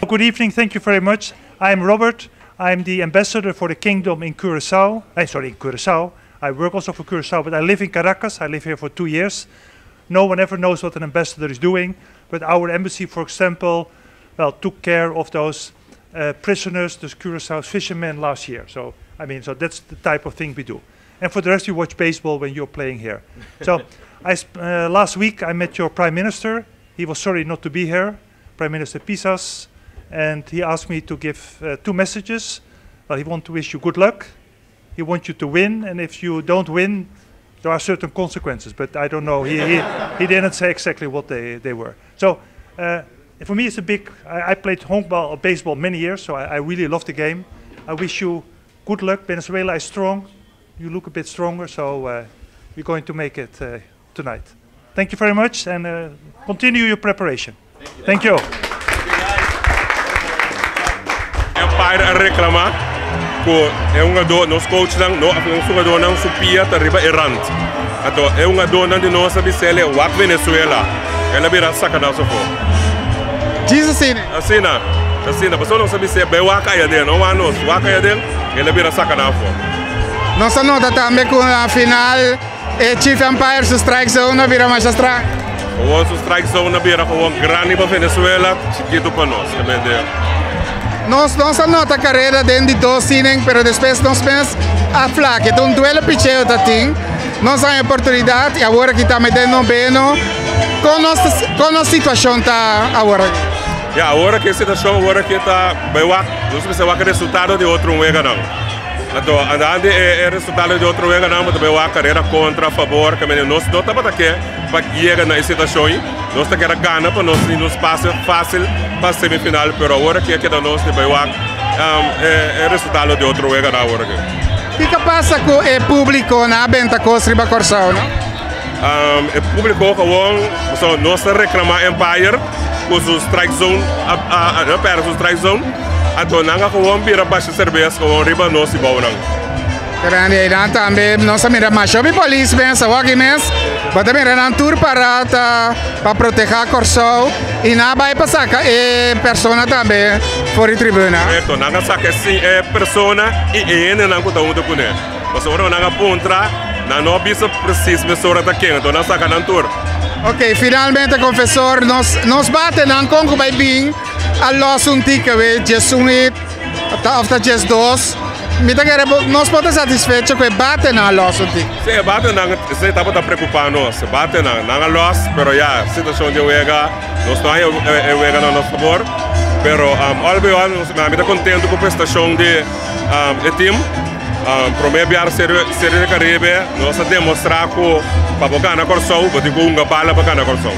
good evening. Thank you very much. I'm Robert. I'm the ambassador for the kingdom in Curacao. In Curacao. I work also for Curacao, but I live in Caracas. I live here for 2 years. No one ever knows what an ambassador is doing, but our embassy, for example, took care of those prisoners, those Curacao fishermen last year. So, so that's the type of thing we do. And for the rest, you watch baseball when you're playing here. So, last week I met your Prime Minister. He was sorry not to be here, Prime Minister Pisas, and he asked me to give 2 messages. Well, he wants to wish you good luck. He wants you to win, and if you don't win, there are certain consequences, but I don't know. He didn't say exactly what they were. So for me, it's a big. I played honkbal or baseball many years, so I really love the game. I wish you good luck. Venezuela is strong. You look a bit stronger, so we're going to make it tonight. Thank you very much, and continue your preparation. Thank you. Umpire reclama que é jogador, nos coach não jogador não supia ta riba errant. Então é jogador não de nós sabe se ele é Venezuela. Ela vira sacana só for. Diz assim. Assim, a pessoa não sabe se é bem waka dele, não há nós waka dele. Ela vira sacana for. Nossa nota também com a final Chief Umpire su strike zone vira mais estranho. O strike zone vira com grande para Venezuela, chiquito para nós, Nós nota a carreira dentro de 2 innings, mas depois nós pensamos a flaca. Então, duelo picheo da team, nós temos a oportunidade e agora que está metendo bem, com a situação está agora. Agora que a situação agora que está bem, nós precisamos do resultado de outro jogo não. Então, andando é resultado de outro jogo não, mas também a carreira contra a favor, que nós não estamos aqui para chegar na situação, nós estamos aqui ganhar para nos passar fácil para a semifinal, mas agora que é nós também é resultado de outro jogo agora. O que passa com o público na venda com os riba Corsão, não? O público que nós reclamamos Empire com os strike zone, os strike zone. Então, nós vamos vir a baixa cerveja com riba nós e bauang. Grande, então também nós miramos mais sobre polícia, mas aqui mesmo, mas também miramos tour para proteger a Corsão e não vai passar pessoa também fora de tribuna. Então, nós saca sim pessoa e não conta com ele. Mas agora nós kontra, não bisa preciso pessoa tá quente, então nós saca na tour. Ok, finalmente confessor, nós batemos com o bem a los un tica we just unit after just 2 nós podemos satisfeito com bate na los un tica. Se bate na se estava preocupado se bate na los pero ya situação de wega nós não é wega a nosso favor pero algo nós me contento com a prestação de time Promé biar série de Caribe nós demonstrar que para ganhar a Corsão, botar com uma bala para ganhar a Corsão.